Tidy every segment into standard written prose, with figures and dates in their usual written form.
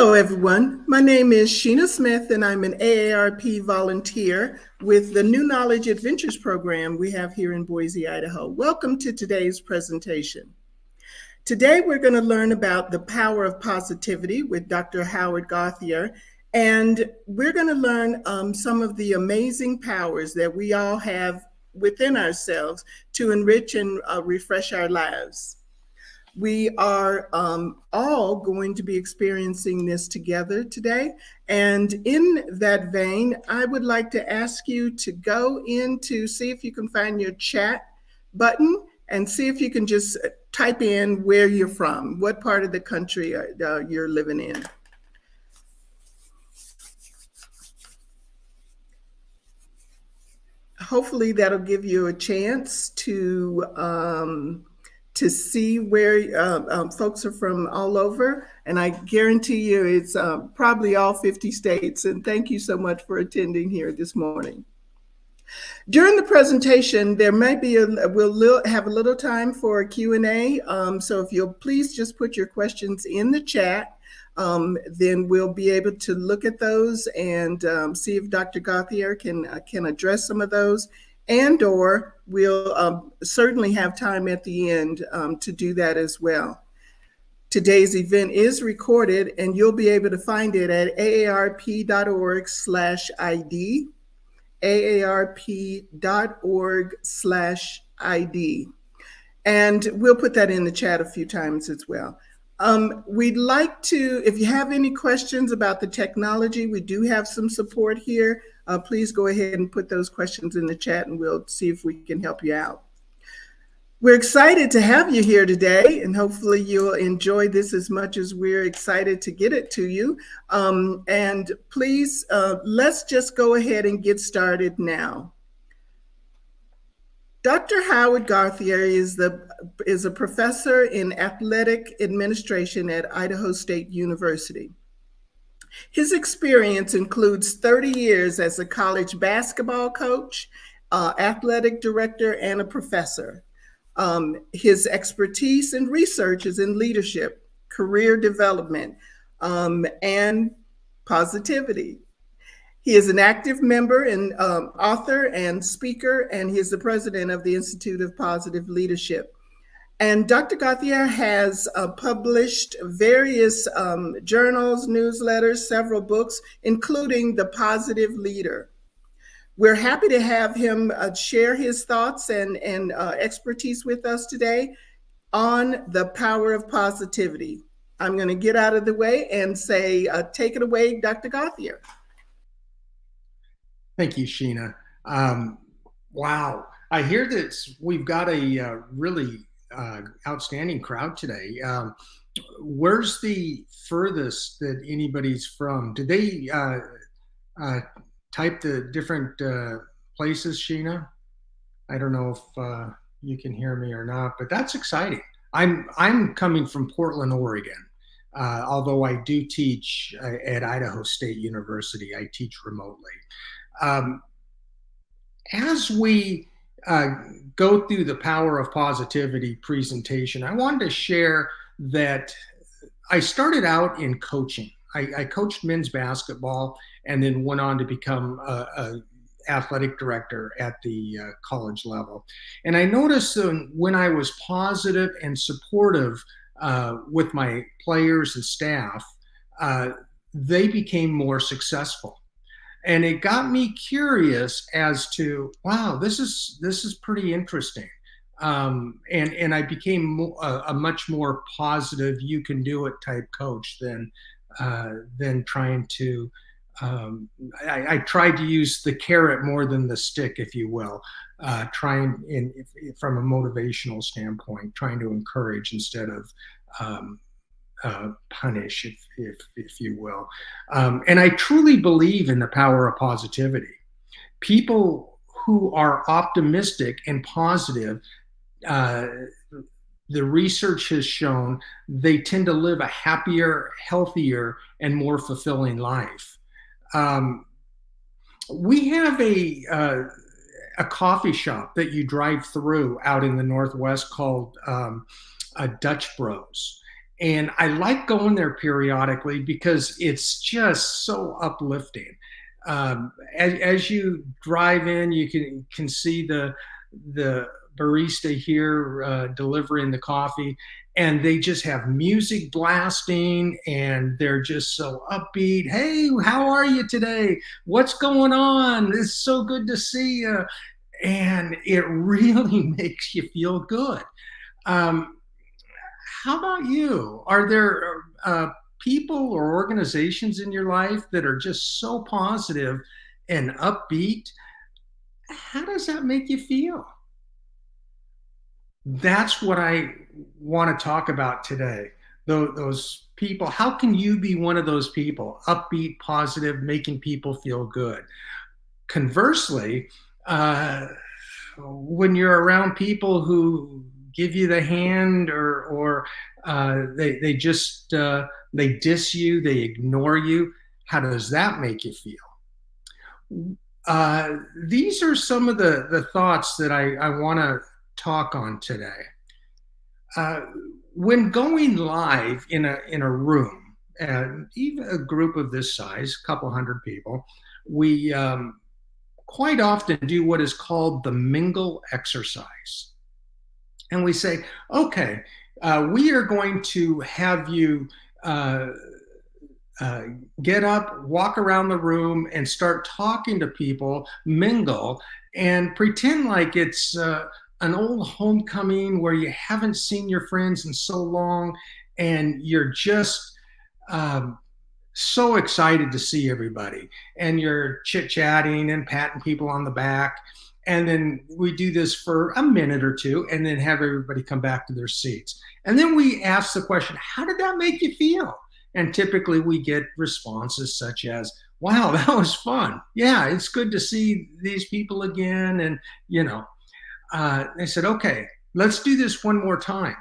Hello, everyone. My name is Sheena Smith, and I'm an AARP volunteer with the New Knowledge Adventures program we have here in Boise, Idaho. Welcome to today's presentation. Today, we're going to learn about the power of positivity with Dr. Howard Gauthier, and we're going to learn some of the amazing powers that we all have within ourselves to enrich and refresh our lives. We are all going to be experiencing this together today. And in that vein, I would like to ask you to go in to see if you can find your chat button and see if you can just type in where you're from, what part of the country you're living in. Hopefully that'll give you a chance to see where folks are from all over. And I guarantee you it's probably all 50 states. And thank you so much for attending here this morning. During the presentation, there may be we'll have a little time for a Q&A. So if you'll please just put your questions in the chat, then we'll be able to look at those and see if Dr. Gauthier can address some of those. And or we'll certainly have time at the end to do that as well. Today's event is recorded, and you'll be able to find it at aarp.org/ID, aarp.org/ID. And we'll put that in the chat a few times as well. We'd like to, if you have any questions about the technology, we do have some support here. Please go ahead and put those questions in the chat and we'll see if we can help you out. We're excited to have you here today, and hopefully you'll enjoy this as much as we're excited to get it to you. And please, let's just go ahead and get started now. Dr. Howard Gauthier is a professor in athletic administration at Idaho State University. His experience includes 30 years as a college basketball coach, athletic director, and a professor. His expertise and research is in leadership, career development, and positivity. He is an active member and author and speaker, and he is the president of the Institute of Positive Leadership. And Dr. Gauthier has published various journals, newsletters, several books, including The Positive Leader. We're happy to have him share his thoughts and expertise with us today on the power of positivity. I'm going to get out of the way and say, take it away, Dr. Gauthier. Thank you, Sheena. Wow. I hear that we've got a really outstanding crowd today. Where's the furthest that anybody's from? Did they type the different places, Sheena? I don't know if you can hear me or not, but that's exciting. I'm coming from Portland, Oregon. Although I do teach at Idaho State University, I teach remotely. As we go through the power of positivity presentation, I wanted to share that I started out in coaching. I coached men's basketball and then went on to become a athletic director at the college level. And I noticed when I was positive and supportive with my players and staff, they became more successful. And it got me curious as to, wow, this is pretty interesting. And I became a much more positive, you can do it type coach than trying to, I tried to use the carrot more than the stick, if you will, from a motivational standpoint, trying to encourage instead of punish, if you will. And I truly believe in the power of positivity. People who are optimistic and positive, the research has shown they tend to live a happier, healthier, and more fulfilling life. We have a coffee shop that you drive through out in the Northwest called Dutch Bros. And I like going there periodically because it's just so uplifting. As you drive in, you can see the barista here delivering the coffee, and they just have music blasting, and they're just so upbeat. Hey, how are you today? What's going on? It's so good to see you. And it really makes you feel good. Um, how about you? Are there people or organizations in your life that are just so positive and upbeat? How does that make you feel? That's what I want to talk about today. Those people, how can you be one of those people, upbeat, positive, making people feel good? Conversely, uh, when you're around people who give you the hand or they just they diss you, they ignore you, how does that make you feel? These are some of the thoughts that I want to talk on today. Uh, when going live in a room, even a group of this size, a couple hundred people, we quite often do what is called the mingle exercise. And we say, okay, we are going to have you uh, uh, get up, walk around the room, and start talking to people, mingle, and pretend like it's an old homecoming where you haven't seen your friends in so long, and you're just um, so excited to see everybody, and you're chit-chatting and patting people on the back. And then we do this for a minute or two and then have everybody come back to their seats. And then we ask the question, how did that make you feel? And typically we get responses such as, wow, that was fun. Yeah, it's good to see these people again. And, they said, okay, let's do this one more time.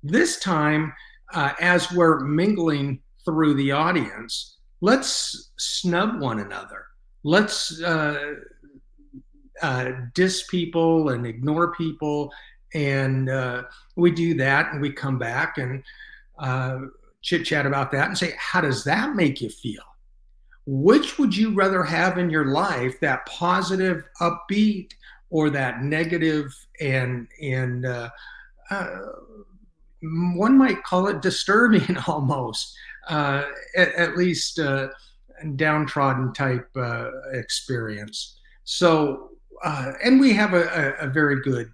This time, as we're mingling through the audience, let's snub one another. Let's diss people and ignore people. And we do that, and we come back and chit chat about that and say, how does that make you feel? Which would you rather have in your life, that positive, upbeat, or that negative and one might call it disturbing almost, at least downtrodden type experience. So, and we have a very good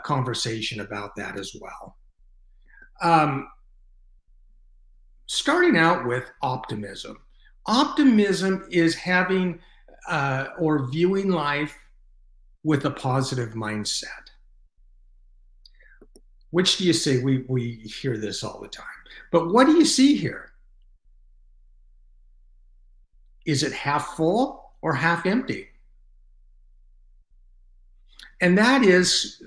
conversation about that as well. Starting out with optimism. Optimism is having or viewing life with a positive mindset. Which do you see? We hear this all the time. But what do you see here? Is it half full or half empty? And that is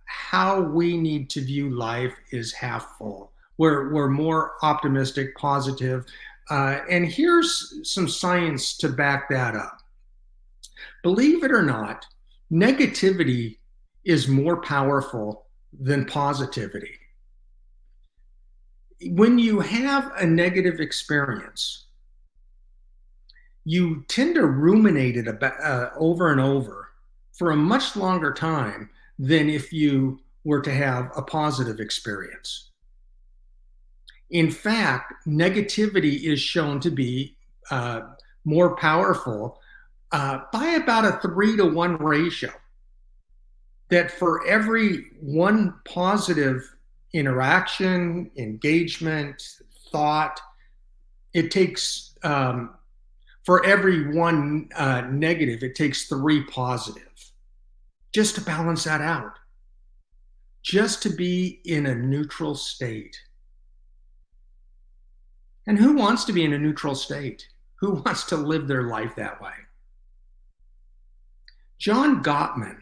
how we need to view life, is half full. We're more optimistic, positive. And here's some science to back that up. Believe it or not, negativity is more powerful than positivity. When you have a negative experience, you tend to ruminate it over and over for a much longer time than if you were to have a positive experience. In fact, negativity is shown to be more powerful by about a 3-to-1 ratio. That for every one positive interaction, engagement, thought, it takes, for every one negative, it takes 3 positive. Just to balance that out. Just to be in a neutral state. And who wants to be in a neutral state? Who wants to live their life that way? John Gottman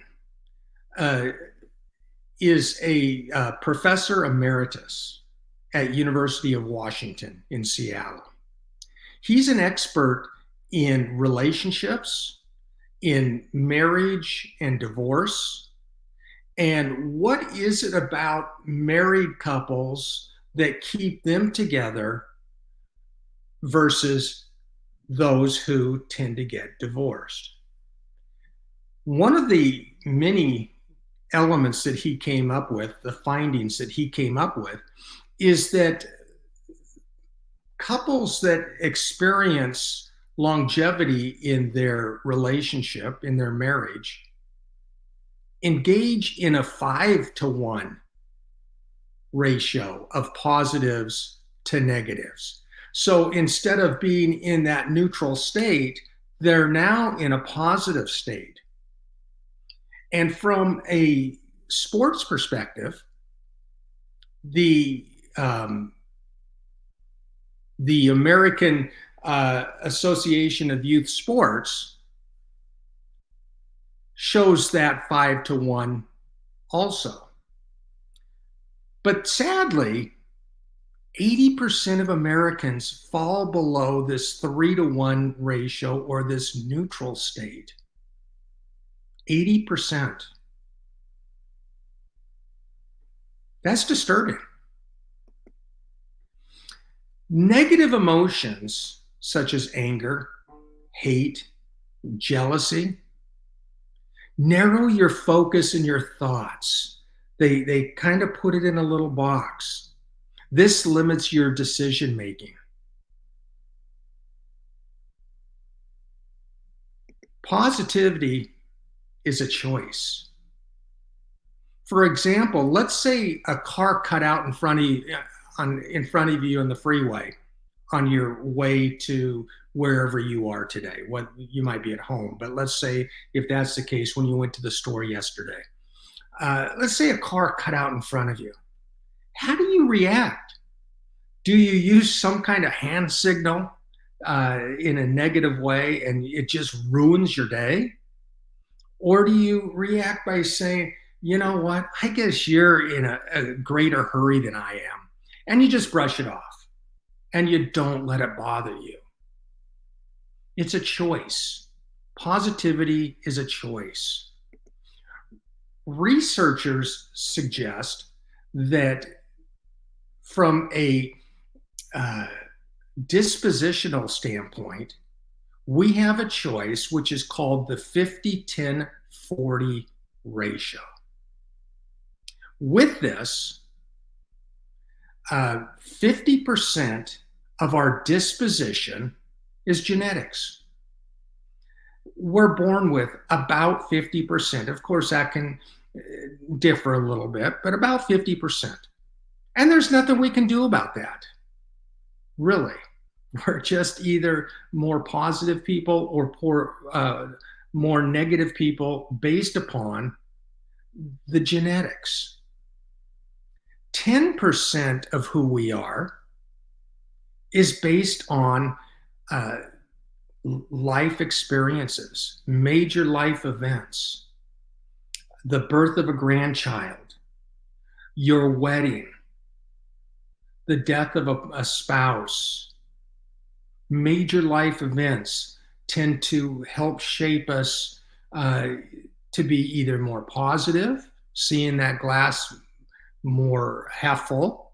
is a professor emeritus at University of Washington in Seattle. He's an expert in relationships, in marriage and divorce, and what is it about married couples that keep them together versus those who tend to get divorced. One of the many elements that he came up with, the findings that he came up with, is that couples that experience longevity in their relationship, in their marriage, engage in a 5-to-1 ratio of positives to negatives. So instead of being in that neutral state, they're now in a positive state. And from a sports perspective, the American Association of Youth Sports shows that 5-to-1 also. But sadly, 80% of Americans fall below this 3-to-1 ratio or this neutral state. 80%. That's disturbing. Negative emotions such as anger, hate, jealousy narrow your focus and your thoughts. They kind of put it in a little box. This limits your decision making. Positivity is a choice. For example, let's say a car cut out in front of you on the freeway on your way to wherever you are today. What you might be at home, but let's say if that's the case when you went to the store yesterday. Let's say a car cut out in front of you. How do you react? Do you use some kind of hand signal in a negative way and it just ruins your day? Or do you react by saying, you know what, I guess you're in a greater hurry than I am. And you just brush it off and you don't let it bother you. It's a choice. Positivity is a choice. Researchers suggest that from a dispositional standpoint, we have a choice which is called the 50-10-40 ratio. With this, 50% of our disposition is genetics. We're born with about 50%. Of course, that can differ a little bit, but about 50%. And there's nothing we can do about that, really. We're just either more positive people or more negative people based upon the genetics. 10% of who we are is based on life experiences, major life events, the birth of a grandchild, your wedding, the death of a spouse. Major life events tend to help shape us to be either more positive, seeing that glass more half full,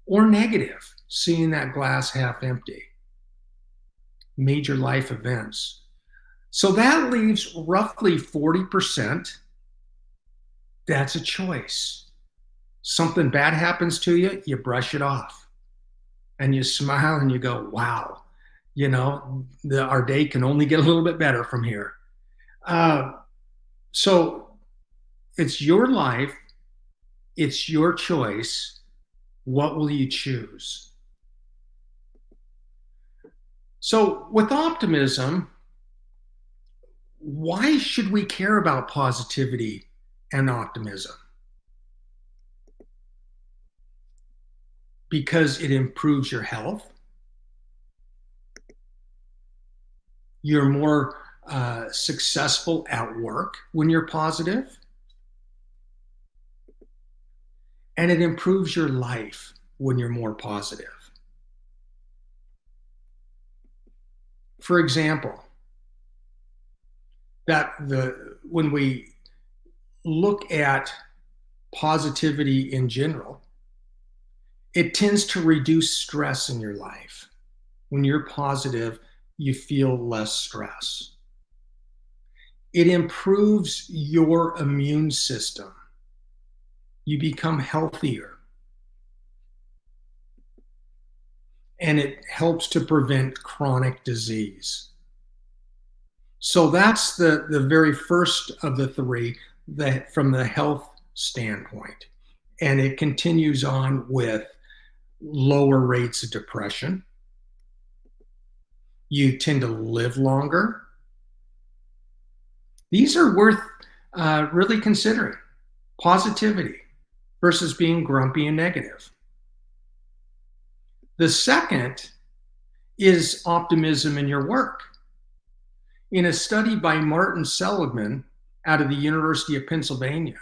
or negative, seeing that glass half empty. Major life events. So that leaves roughly 40%. That's a choice. Something bad happens to you, you brush it off. And you smile and you go, wow, you know, our day can only get a little bit better from here. So it's your life. It's your choice. What will you choose? So with optimism, why should we care about positivity and optimism? Because it improves your health. You're more successful at work when you're positive. And it improves your life when you're more positive. For example, when we look at positivity in general, It tends to reduce stress in your life. When you're positive, you feel less stress. It improves your immune system. You become healthier. And it helps to prevent chronic disease. So that's the very first of the three that from the health standpoint. And it continues on with lower rates of depression. You tend to live longer. These are worth really considering. Positivity versus being grumpy and negative. The second is optimism in your work. In a study by Martin Seligman out of the University of Pennsylvania,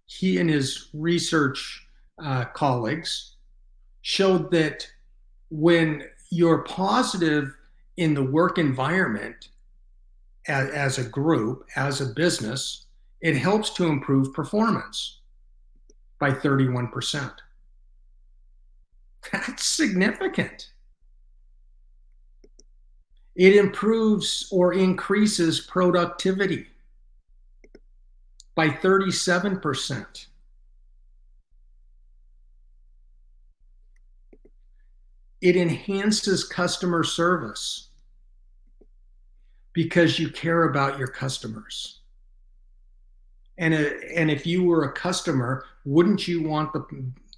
he and his research colleagues showed that when you're positive in the work environment as a group, as a business, it helps to improve performance by 31%. That's significant. It improves or increases productivity by 37%. It enhances customer service because you care about your customers. And if you were a customer, wouldn't you want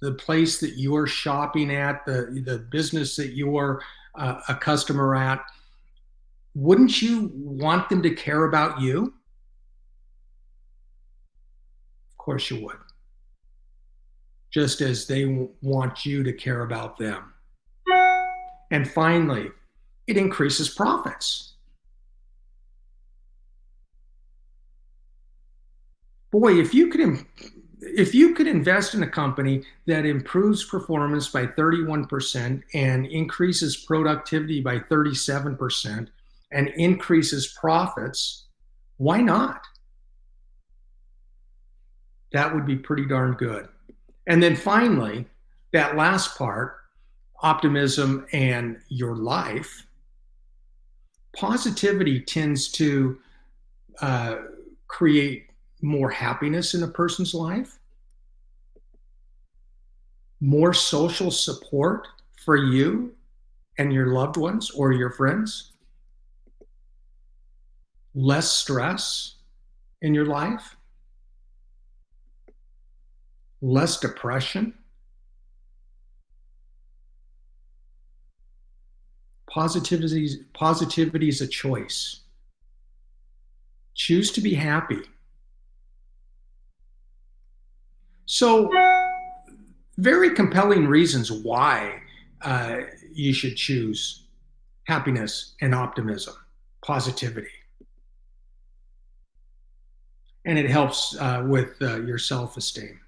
the place that you're shopping at, the business that you're a customer at, wouldn't you want them to care about you? Of course you would. Just as they want you to care about them. And finally, it increases profits. Boy, if you could invest in a company that improves performance by 31% and increases productivity by 37% and increases profits, why not? That would be pretty darn good. And then finally, that last part, optimism and your life, positivity tends to create more happiness in a person's life, more social support for you and your loved ones or your friends, less stress in your life, less depression. Positivity is a choice. Choose to be happy. So, very compelling reasons why you should choose happiness and optimism, positivity. And it helps with your self-esteem.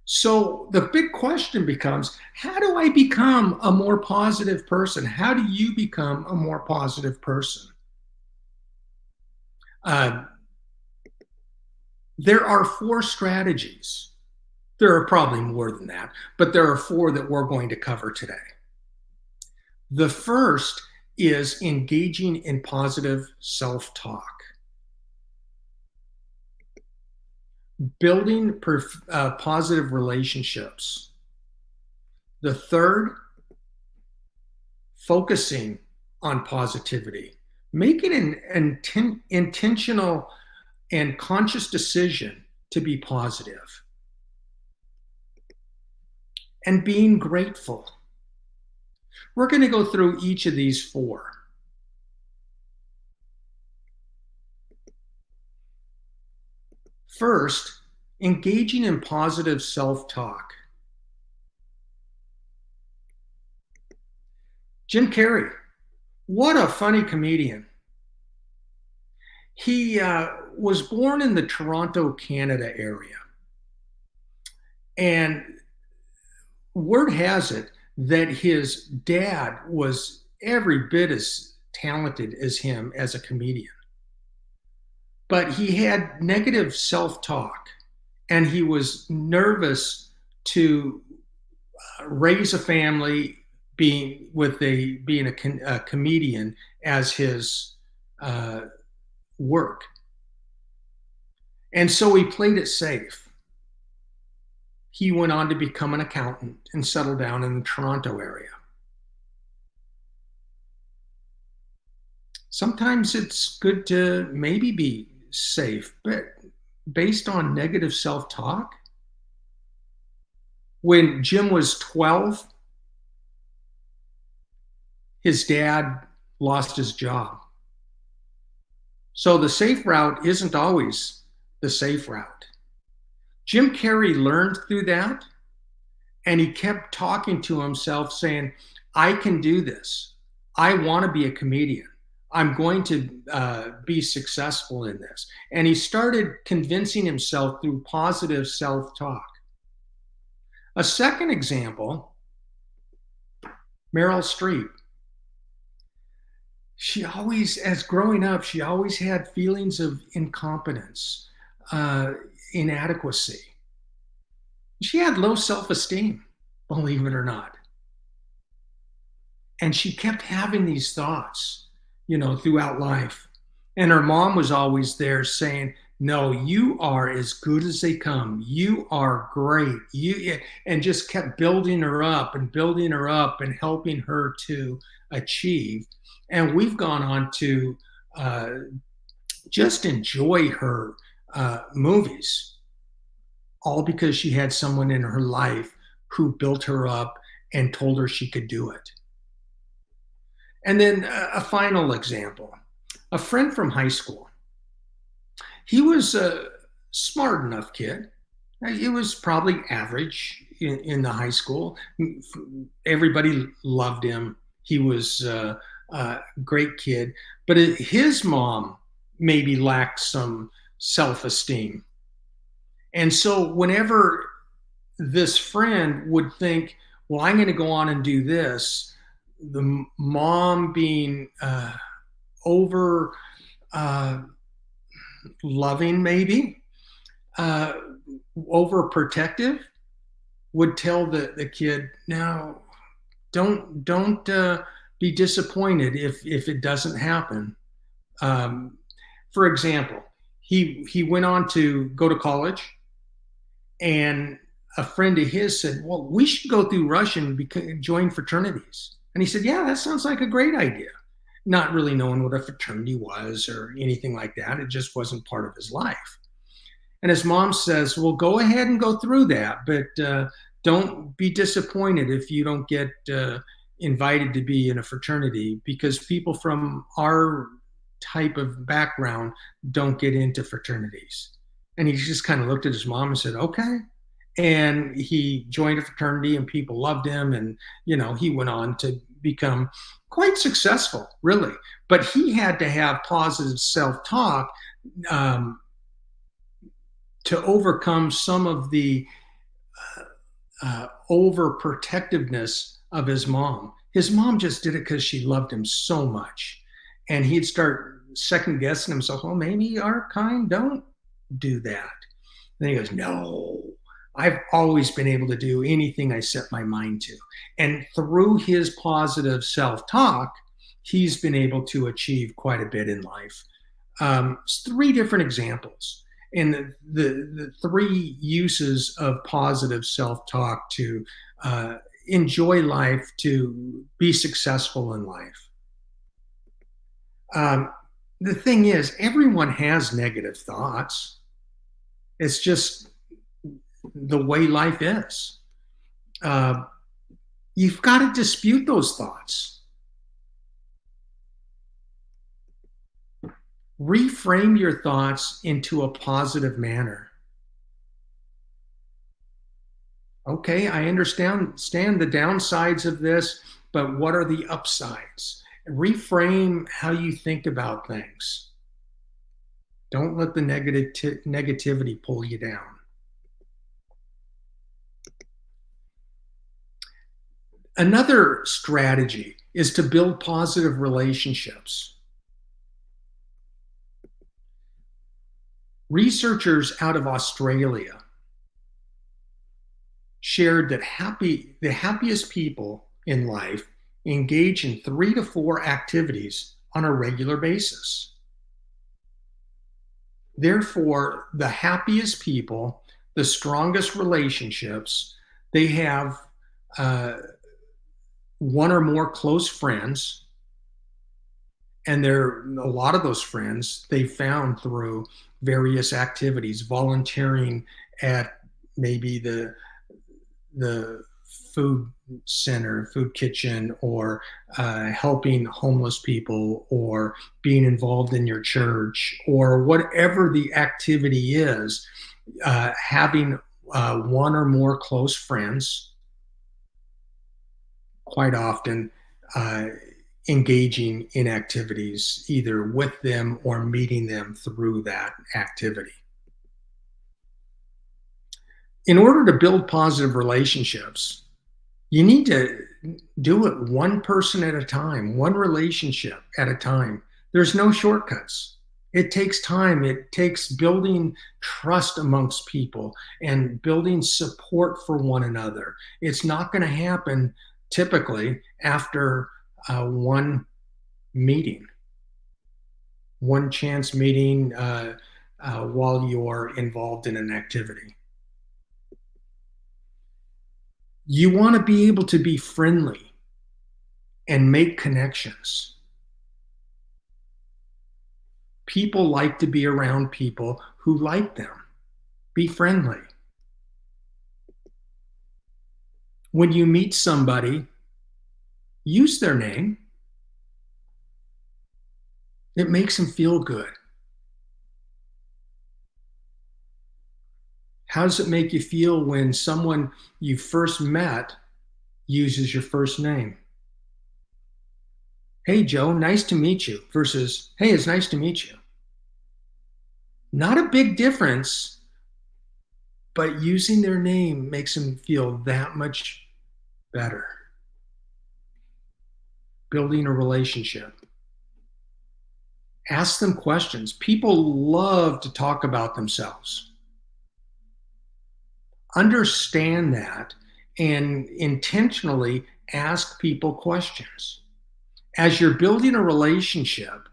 So the big question becomes, how do I become a more positive person? How do you become a more positive person? There are 4 strategies. There are probably more than that, but there are 4 that we're going to cover today. The first is engaging in positive self-talk. Building positive relationships. The third, focusing on positivity. Making an intentional and conscious decision to be positive. And being grateful. We're going to go through each of these 4. First, engaging in positive self-talk. Jim Carrey, what a funny comedian. He was born in the Toronto, Canada area. And word has it that his dad was every bit as talented as him as a comedian. But he had negative self-talk, and he was nervous to raise a family being a comedian as his work. And so he played it safe. He went on to become an accountant and settle down in the Toronto area. Sometimes it's good to maybe be safe, but based on negative self-talk. When Jim was 12, his dad lost his job. So the safe route isn't always the safe route. Jim Carrey learned through that, and he kept talking to himself saying, I can do this. I want to be a comedian. I'm going to be successful in this. And he started convincing himself through positive self-talk. A second example, Meryl Streep. She always, as growing up, she always had feelings of incompetence, inadequacy. She had low self-esteem, believe it or not. And she kept having these thoughts, throughout life. And her mom was always there saying, no, you are as good as they come. You are great. And just kept building her up and helping her to achieve. And we've gone on to just enjoy her movies, all because she had someone in her life who built her up and told her she could do it. And then a final example, a friend from high school. He was a smart enough kid. It was probably average in the high school. Everybody loved him. He was a great kid. But his mom maybe lacked some self-esteem. And so whenever this friend would think, well, I'm going to go on and do this, the mom being over loving, maybe overprotective, would tell the kid, now don't be disappointed if it doesn't happen. For example, he went on to go to college, and a friend of his said, well, we should go through Russian and join fraternities. And he said, yeah, that sounds like a great idea. Not really knowing what a fraternity was or anything like that. It just wasn't part of his life. And his mom says, well, go ahead and go through that, but don't be disappointed if you don't get invited to be in a fraternity, because people from our type of background don't get into fraternities. And he just kind of looked at his mom and said, okay. And he joined a fraternity and people loved him. And, he went on to become quite successful, really. But he had to have positive self-talk to overcome some of the overprotectiveness of his mom. His mom just did it because she loved him so much. And he'd start second guessing himself, well, maybe our kind don't do that. Then he goes, no, I've always been able to do anything I set my mind to. And through his positive self-talk, he's been able to achieve quite a bit in life. It's 3 different examples. And the 3 uses of positive self-talk to enjoy life, to be successful in life. The thing is, everyone has negative thoughts. It's just the way life is. You've got to dispute those thoughts. Reframe your thoughts into a positive manner. Okay, I understand the downsides of this, but what are the upsides? Reframe how you think about things. Don't let the negativity pull you down. Another strategy is to build positive relationships. Researchers out of Australia shared that the happiest people in life engage in 3 to 4 activities on a regular basis. Therefore, the happiest people, the strongest relationships, they have uh, one or more close friends, and a lot of those friends they found through various activities, volunteering at maybe the food center, food kitchen, or helping homeless people, or being involved in your church, or whatever the activity is, having one or more close friends, quite often uh, engaging in activities either with them or meeting them through that activity. In order to build positive relationships, you need to do it one person at a time, one relationship at a time. There's no shortcuts. It takes time. It takes building trust amongst people and building support for one another. It's not going to happen typically after one meeting, one chance meeting while you're involved in an activity. You want to be able to be friendly and make connections. People like to be around people who like them. Be friendly. When you meet somebody, use their name. It makes them feel good. How does it make you feel when someone you first met uses your first name? Hey, Joe, nice to meet you, versus, hey, it's nice to meet you. Not a big difference, but using their name makes them feel that much better. Building a relationship. Ask them questions. People love to talk about themselves. Understand that and intentionally ask people questions. As you're building a relationship,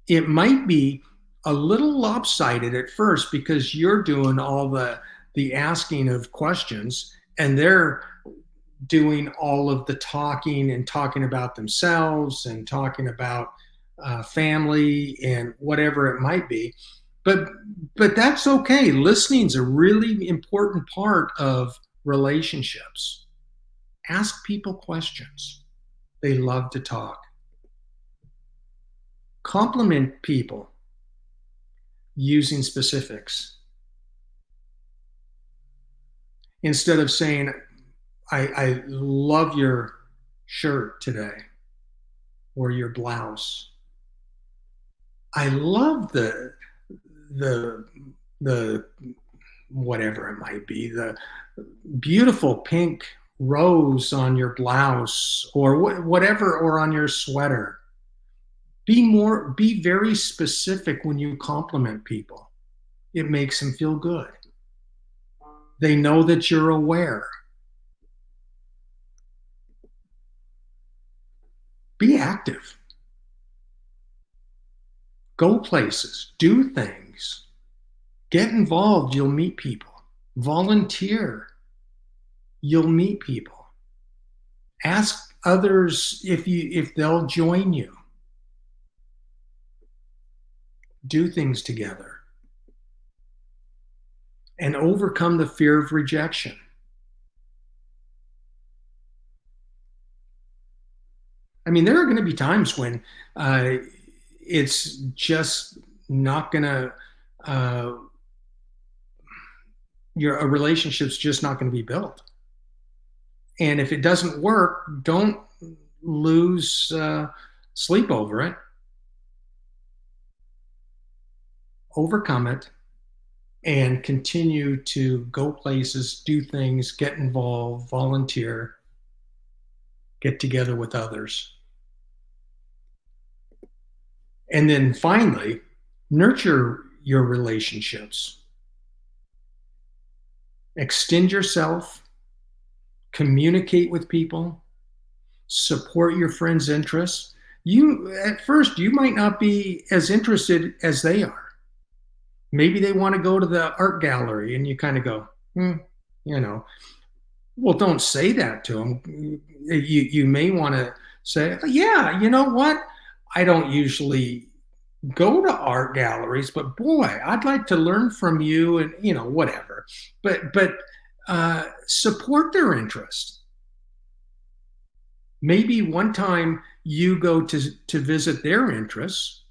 it might be a little lopsided at first because you're doing all the asking of questions and they're doing all of the talking and talking about themselves and talking about family and whatever it might be. But but that's okay. Listening is a really important part of relationships. Ask people questions. They love to talk. Compliment people using specifics. Instead of saying, I love your shirt today or your blouse. I love the the whatever it might be, the beautiful pink rose on your blouse or whatever, or on your sweater. Be very specific when you compliment people. It makes them feel good. They know that you're aware. Be active. Go places, do things, get involved, you'll meet people. Volunteer, you'll meet people. Ask others if they'll join you. Do things together. And overcome the fear of rejection. I mean, there are going to be times when it's just not going to, a relationship's just not going to be built. And if it doesn't work, don't lose sleep over it. Overcome it and continue to go places, do things, get involved, volunteer, get together with others. And then finally, nurture your relationships. extend yourself, communicate with people, support your friends' interests. You at first you might not be as interested as they are. Maybe they want to go to the art gallery, and you kind of go, you know. Well, don't say that to them. You may want to say, yeah, you know what? I don't usually go to art galleries, but boy, I'd like to learn from you, and whatever. But support their interest. Maybe one time you go to visit their interests,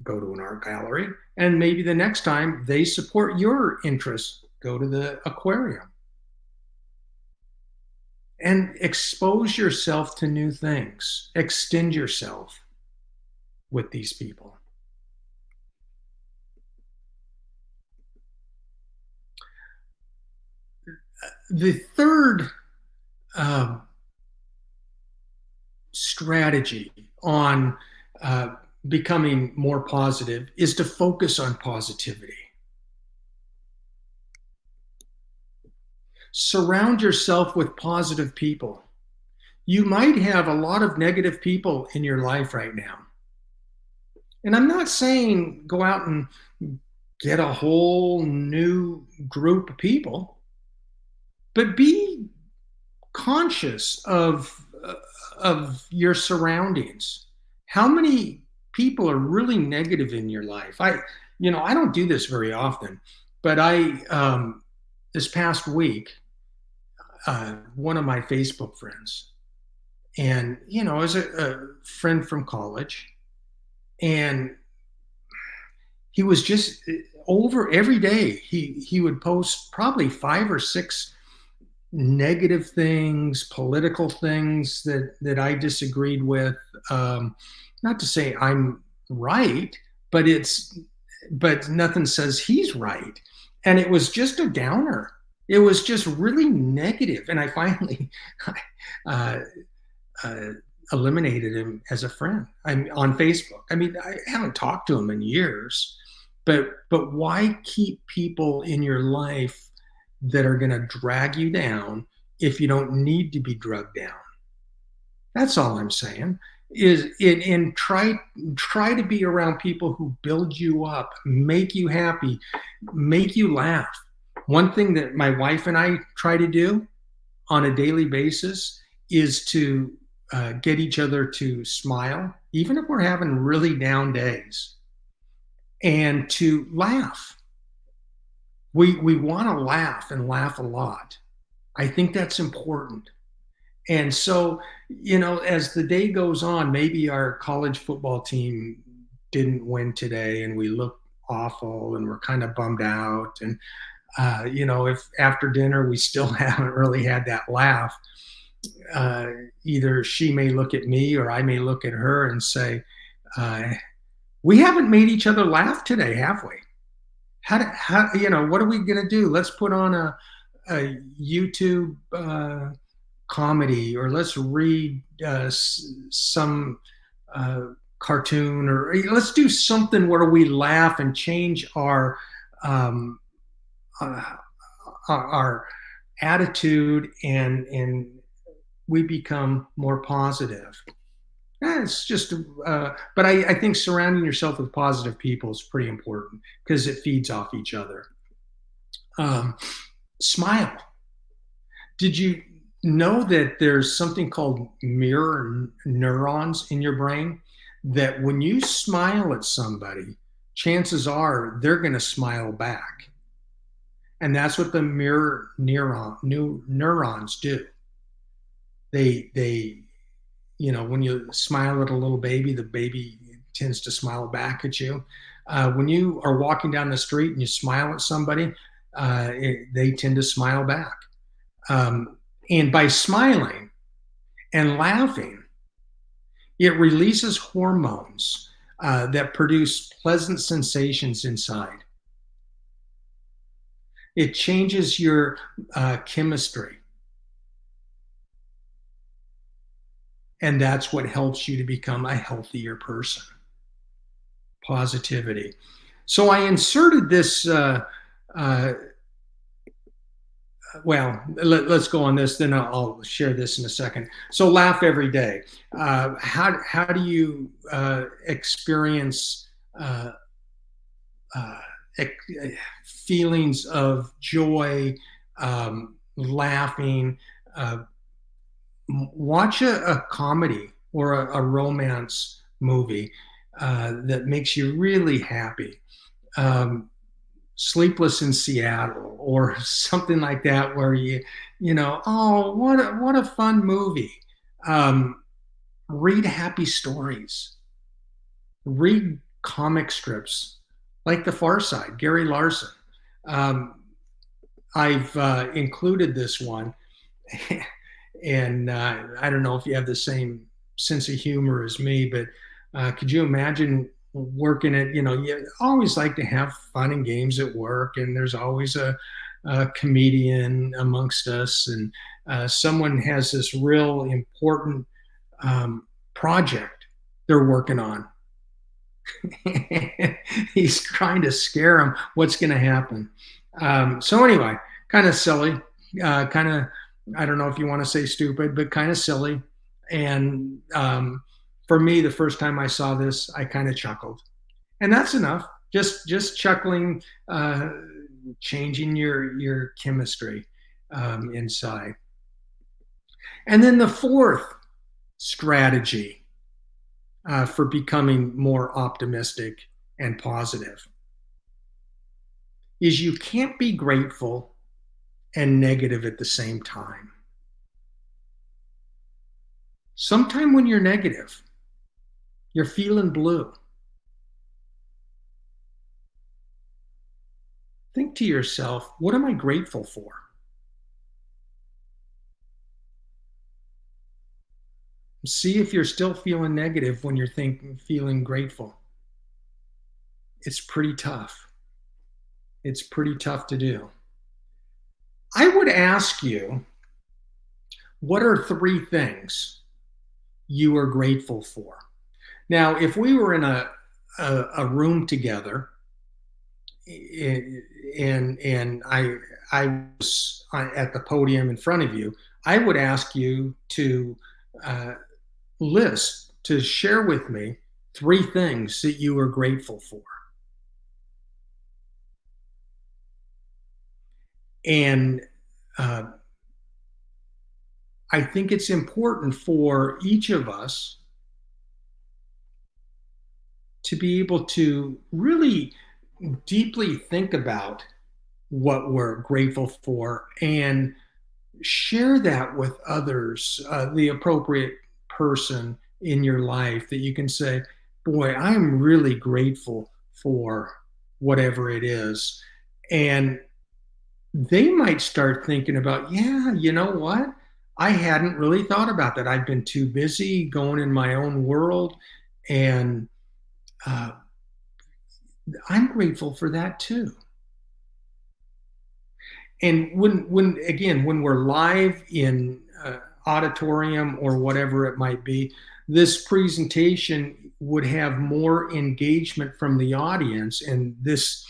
go to an art gallery, and maybe the next time they support your interests, go to the aquarium. And expose yourself to new things. Extend yourself with these people. The third strategy on becoming more positive is to focus on positivity. Surround yourself with positive people. You might have a lot of negative people in your life right now. And I'm not saying go out and get a whole new group of people, but be conscious of your surroundings. How many people are really negative in your life? I don't do this very often, but this past week, one of my Facebook friends, and as a friend from college, and he was just over every day. He would post probably 5 or 6 negative things, political things that I disagreed with. Not to say I'm right, but nothing says he's right. And it was just a downer. It was just really negative. And I finally eliminated him as a friend. I'm on Facebook. I mean, I haven't talked to him in years, but why keep people in your life that are going to drag you down if you don't need to be drugged down? That's all I'm saying. And try to be around people who build you up, make you happy, make you laugh. One thing that my wife and I try to do on a daily basis is to get each other to smile, even if we're having really down days, and to laugh. We want to laugh and laugh a lot. I think that's important. And so, as the day goes on, maybe our college football team didn't win today and we look awful and we're kind of bummed out. And, if after dinner we still haven't really had that laugh, either she may look at me or I may look at her and say, we haven't made each other laugh today, have we? What are we going to do? Let's put on a YouTube comedy, or let's read some cartoon, or let's do something where we laugh and change our attitude, and we become more positive. It's just, but I think surrounding yourself with positive people is pretty important because it feeds off each other. Smile. Did you know that there's something called mirror neurons in your brain, that when you smile at somebody, chances are they're going to smile back? And that's what the mirror neurons do. They when you smile at a little baby, the baby tends to smile back at you. When you are walking down the street and you smile at somebody, they tend to smile back. And by smiling and laughing, it releases hormones that produce pleasant sensations inside. It changes your chemistry. And that's what helps you to become a healthier person. Positivity. So I inserted this well, let's go on this, then I'll share this in a second. So laugh every day. How do you experience uh, uh, feelings of joy, laughing? Uh, Watch a comedy or a romance movie that makes you really happy. Um, Sleepless in Seattle or something like that, where oh, what a fun movie. Read happy stories. Read comic strips like The Far Side, Gary Larson. Um, I've included this one, and I don't know if you have the same sense of humor as me, but could you imagine working at, you always like to have fun and games at work, and there's always a comedian amongst us, and someone has this real important project they're working on. He's trying to scare them. What's going to happen? So anyway, kind of silly, kind of, I don't know if you want to say stupid, but kind of silly. And for me, the first time I saw this, I kind of chuckled, and that's enough. Just chuckling, changing your chemistry inside. And then the fourth strategy for becoming more optimistic and positive is you can't be grateful and negative at the same time. Sometime when you're negative, you're feeling blue. Think to yourself, what am I grateful for? See if you're still feeling negative when you're feeling grateful. It's pretty tough. It's pretty tough to do. I would ask you, what are three things you are grateful for? Now, if we were in a room together, and I was at the podium in front of you, I would ask you to uh, to share with me three things that you are grateful for. And uh, I think it's important for each of us to be able to really deeply think about what we're grateful for and share that with others, the appropriate person in your life that you can say, boy, I'm really grateful for whatever it is. And they might start thinking about, yeah, you know what? I hadn't really thought about that. I've been too busy going in my own world. And uh, I'm grateful for that too. And when we're live in auditorium or whatever it might be, this presentation would have more engagement from the audience, and this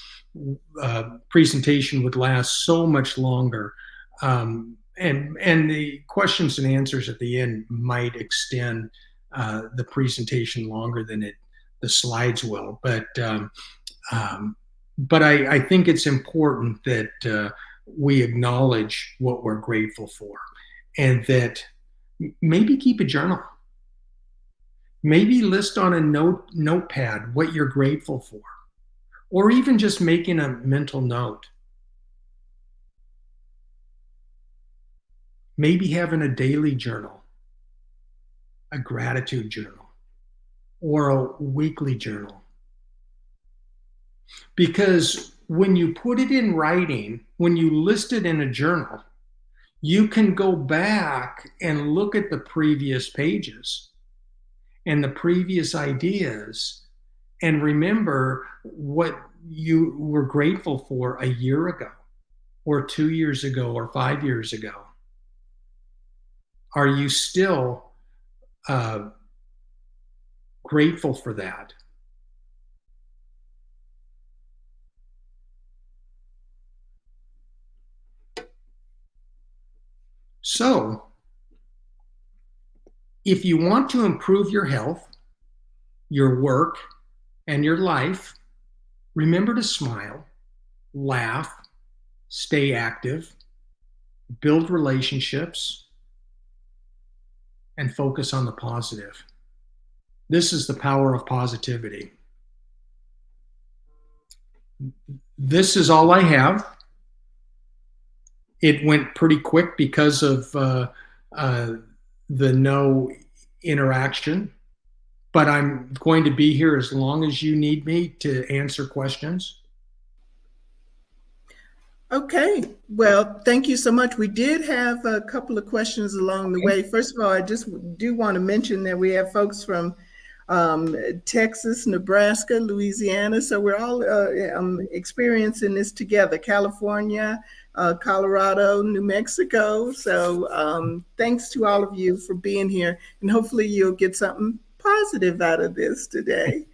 presentation would last so much longer. And the questions and answers at the end might extend the presentation longer than the slides will. Um, but I think it's important that we acknowledge what we're grateful for, and that maybe keep a journal. Maybe list on a notepad what you're grateful for, or even just making a mental note. Maybe having a daily journal, a gratitude journal, or a weekly journal. Because when you put it in writing, when you list it in a journal, you can go back and look at the previous pages and the previous ideas and remember what you were grateful for a year ago or 2 years ago or 5 years ago. Are you still grateful for that? So, if you want to improve your health, your work, and your life, remember to smile, laugh, stay active, build relationships, and focus on the positive. This is the power of positivity. This is all I have. It went pretty quick because of uh, the no interaction, but I'm going to be here as long as you need me to answer questions. Okay, well, thank you so much. We did have a couple of questions along the way. First of all, I just do want to mention that we have folks from Texas, Nebraska, Louisiana. So we're all experiencing this together. California, Colorado, New Mexico. So thanks to all of you for being here. And hopefully you'll get something positive out of this today.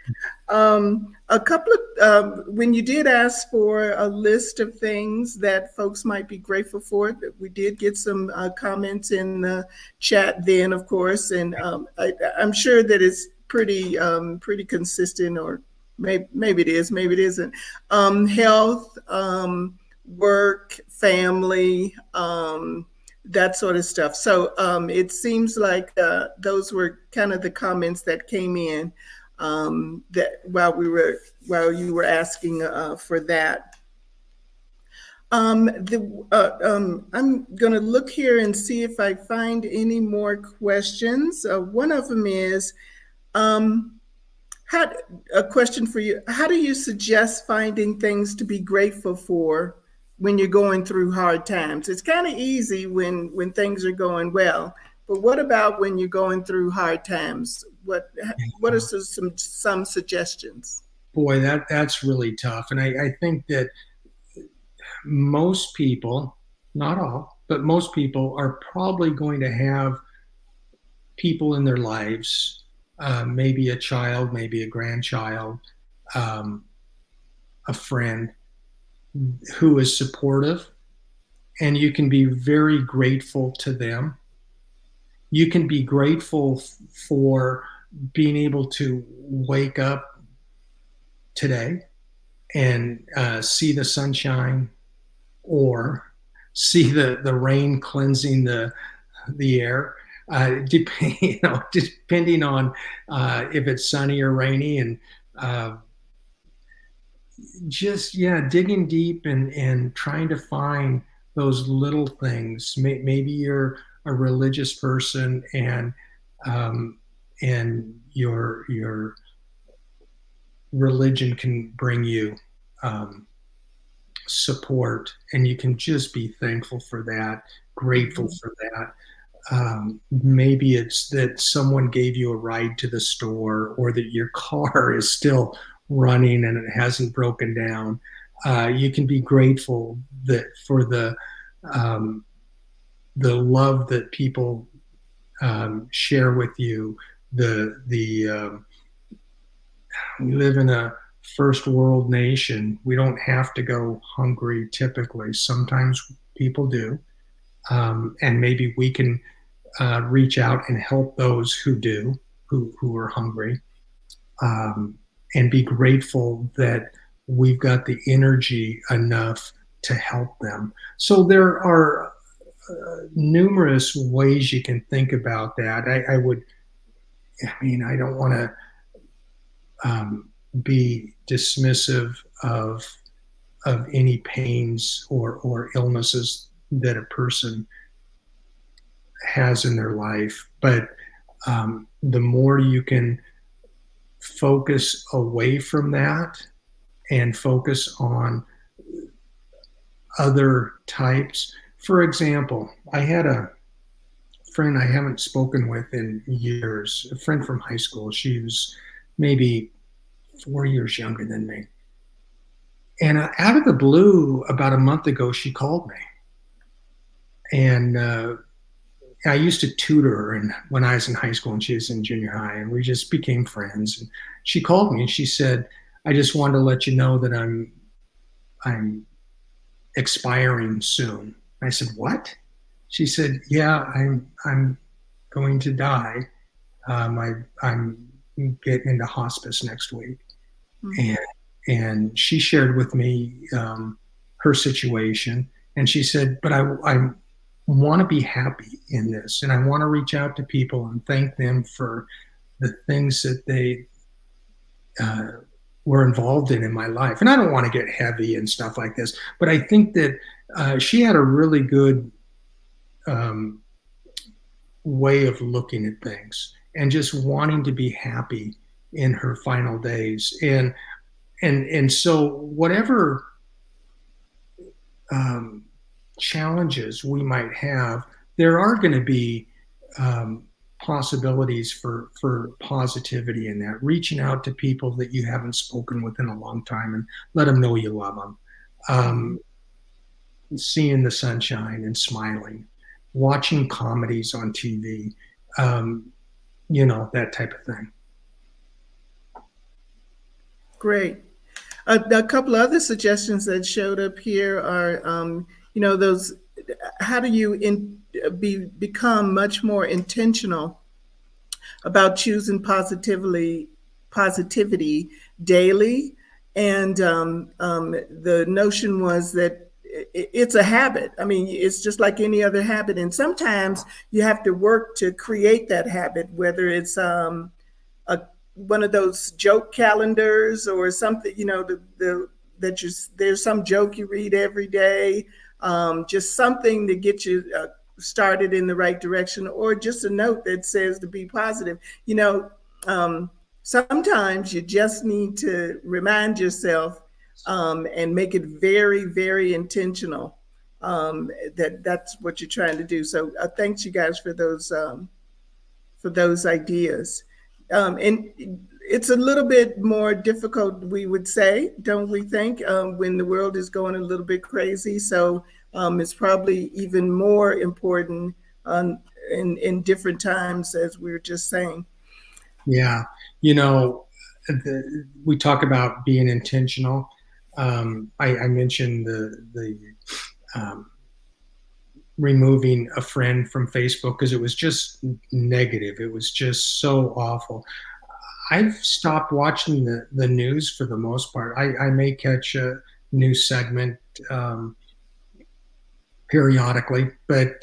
A couple of, when you did ask for a list of things that folks might be grateful for, we did get some comments in the chat then, of course, and I'm sure that it's pretty consistent, or maybe it is, maybe it isn't. Health, work, family, that sort of stuff. So it seems like those were kind of the comments that came in that while you were asking for that. I'm going to look here and see if I find any more questions. One of them is, a question for you. How do you suggest finding things to be grateful for when you're going through hard times? It's kind of easy when things are going well, but what about when you're going through hard times? What are some suggestions? Boy, that's really tough. And I think that most people, not all, but most people are probably going to have people in their lives, maybe a child, maybe a grandchild, um, a friend who is supportive, and you can be very grateful to them. You can be grateful for being able to wake up today and see the sunshine, or see the rain cleansing the air, depending on if it's sunny or rainy, and uh, just digging deep and trying to find those little things. Maybe you're a religious person, um, and your religion can bring you um, support, and you can just be thankful for that, grateful for that. Maybe it's that someone gave you a ride to the store, or that your car is still running and it hasn't broken down. You can be grateful that for um, the love that people share with you. We live in a first world nation. We don't have to go hungry typically. Sometimes people do, and maybe we can reach out and help those who do, who are hungry, and be grateful that we've got the energy enough to help them. So there are numerous ways you can think about that. I don't want to be dismissive of any pains or illnesses that a person has in their life, but the more you can focus away from that and focus on other types. For example, I had a friend I haven't spoken with in years, a friend from high school. She was maybe 4 years younger than me. And out of the blue, about a month ago, she called me. And I used to tutor her when I was in high school and she was in junior high, and we just became friends. And she called me and she said, "I just wanted to let you know that I'm expiring soon." I said, "What?" she said, "Yeah, I'm going to die. I'm getting into hospice next week." Mm. And she shared with me her situation, and she said, "But I want to be happy in this, and I want to reach out to people and thank them for the things that they uh, were involved in my life." And I don't want to get heavy and stuff like this, but I think that she had a really good um, way of looking at things and just wanting to be happy in her final days. And so whatever um, challenges we might have, there are going to be um, possibilities for positivity in that. Reaching out to people that you haven't spoken with in a long time and let them know you love them. Mhm. Um, Seeing the sunshine and smiling, watching comedies on TV, um, that type of thing. Great. A couple other suggestions that showed up here are, those. How do you become much more intentional about choosing positivity daily? And the notion was that it's a habit. I mean, it's just like any other habit, and sometimes you have to work to create that habit, whether it's a one of those joke calendars or something, that there's some joke you read every day, just something to get you started in the right direction, or just a note that says to be positive. Sometimes you just need to remind yourself, and make it very, very intentional, that's what you're trying to do. So thanks you guys for those ideas. And it's a little bit more difficult, we would say, don't we think, when the world is going a little bit crazy. So it's probably even more important in different times, as we were just saying. Yeah, you know, we talk about being intentional. I mentioned the um, removing a friend from Facebook because it was just negative. It was just so awful. I've stopped watching the news for the most part. I may catch a news segment um, periodically, but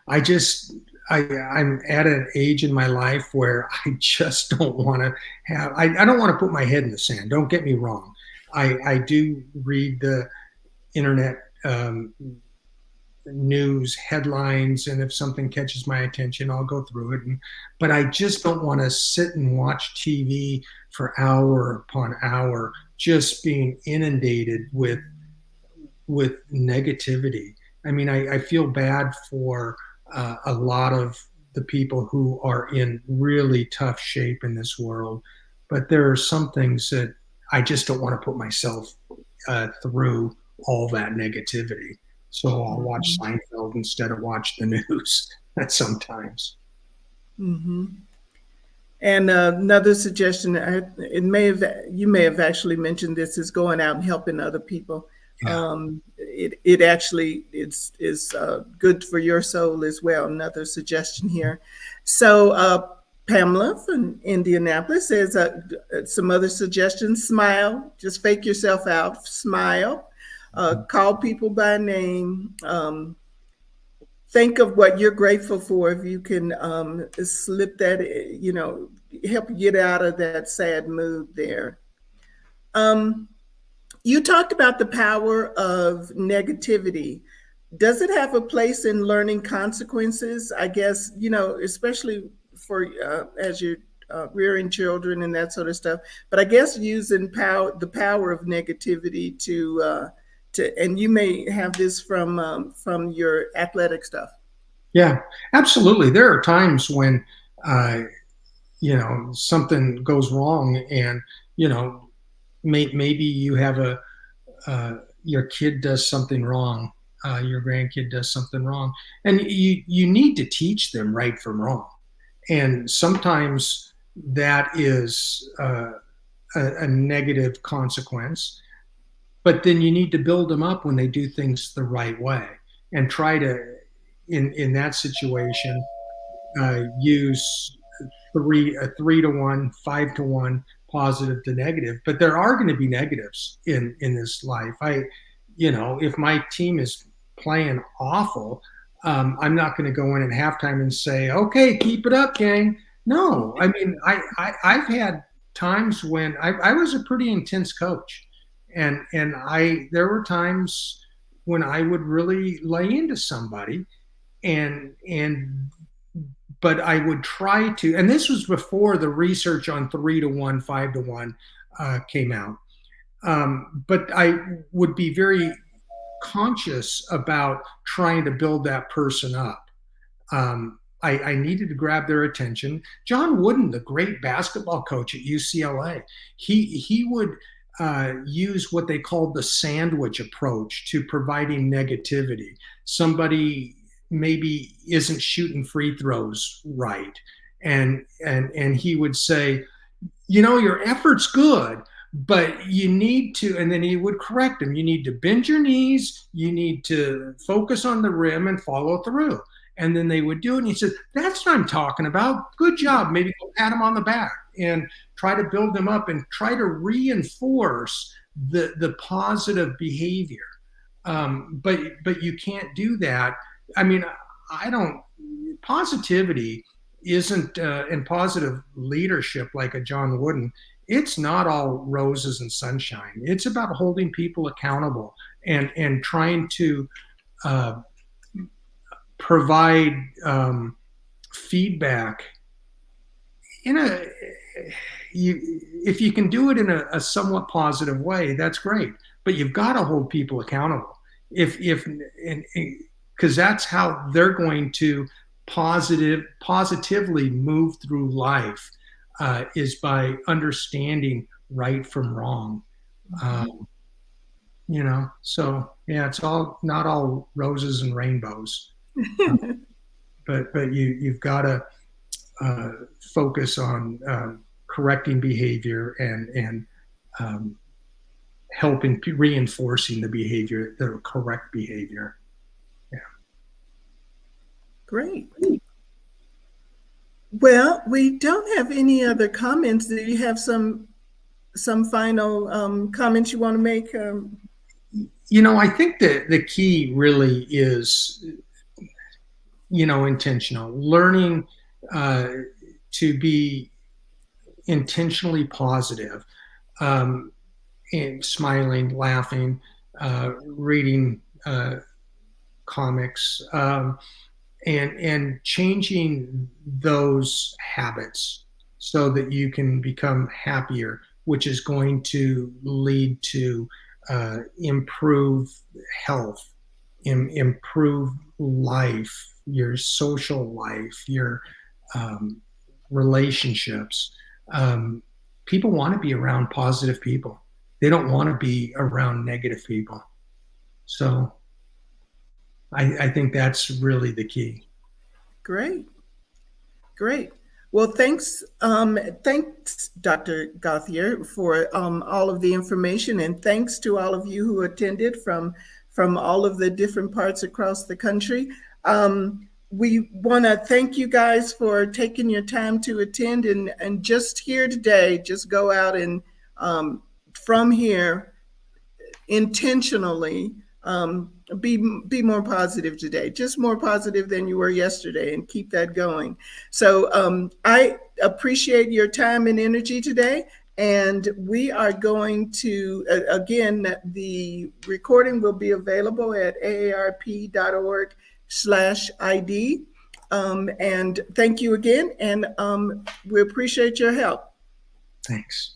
I just I'm at an age in my life where I just don't want to I don't want to put my head in the sand. Don't get me wrong. I do read the internet news headlines, and if something catches my attention, I'll go through it. But I just don't want to sit and watch TV for hour upon hour, just being inundated with negativity. I mean, I feel bad for a lot of the people who are in really tough shape in this world, but there are some things that I just don't want to put myself through all that negativity. So I'll watch Mm-hmm. Seinfeld instead of watch the news sometimes. Mm-hmm. And another suggestion, you may have actually mentioned this, is going out and helping other people. Yeah. It actually is good for your soul as well. Another suggestion here. So Pamela from Indianapolis says some other suggestions: smile, just fake yourself out, smile, call people by name. Think of what you're grateful for. If you can slip that, help you get out of that sad mood there. Um, you talked about the power of negativity. Does it have a place in learning consequences? I guess, especially for as you're rearing children and that sort of stuff. But I guess using the power of negativity and you may have this from your athletic stuff. Yeah, absolutely. There are times when uh, something goes wrong, and you know maybe you have your kid does something wrong, your grandkid does something wrong, and you need to teach them right from wrong. And sometimes that is a negative consequence, but then you need to build them up when they do things the right way and try to in that situation, use a 3 to 1, 5 to 1, positive to negative. But there are going to be negatives in this life. If my team is playing awful, I'm not going to go in at halftime and say, "Okay, keep it up, gang." No, I mean, I've had times when I was a pretty intense coach, and there were times when I would really lay into somebody, and but I would try to, and this was before the research on 3 to 1, 5 to 1 came out. But I would be very conscious about trying to build that person up. I needed to grab their attention. John Wooden, the great basketball coach at UCLA, he would use what they called the sandwich approach to providing negativity. Somebody maybe isn't shooting free throws right, and he would say, your effort's good, but you need to, and then he would correct him, you need to bend your knees, you need to focus on the rim and follow through. And then they would do it, and he said, "That's what I'm talking about. Good job." Maybe go pat him on the back and try to build them up and try to reinforce the positive behavior. But you can't do that. I mean, positivity isn't, and positive leadership like a John Wooden, it's not all roses and sunshine. It's about holding people accountable and trying to provide feedback if you can do it in a somewhat positive way, that's great. But you've got to hold people accountable. Because that's how they're going to positively move through life, is by understanding right from wrong. So yeah, it's not all roses and rainbows. But you've got to focus on correcting behavior and helping reinforcing the behavior, the correct behavior. Yeah. Great. Well, we don't have any other comments. Do you have some final comments you want to make? I think that the key really is, intentional learning, to be intentionally positive, and smiling, laughing, reading comics, and changing those habits so that you can become happier, which is going to lead to improve health, improve life, your social life, your relationships. People want to be around positive people. They don't want to be around negative people. So I think that's really the key. Great. Well, thanks, Dr. Gauthier, for all of the information, and thanks to all of you who attended from all of the different parts across the country. We want to thank you guys for taking your time to attend, and just here today, just go out and from here intentionally be more positive today, just more positive than you were yesterday, and keep that going. So I appreciate your time and energy today, and we are going to, again, the recording will be available at aarp.org/ID. And thank you again, and we appreciate your help. Thanks.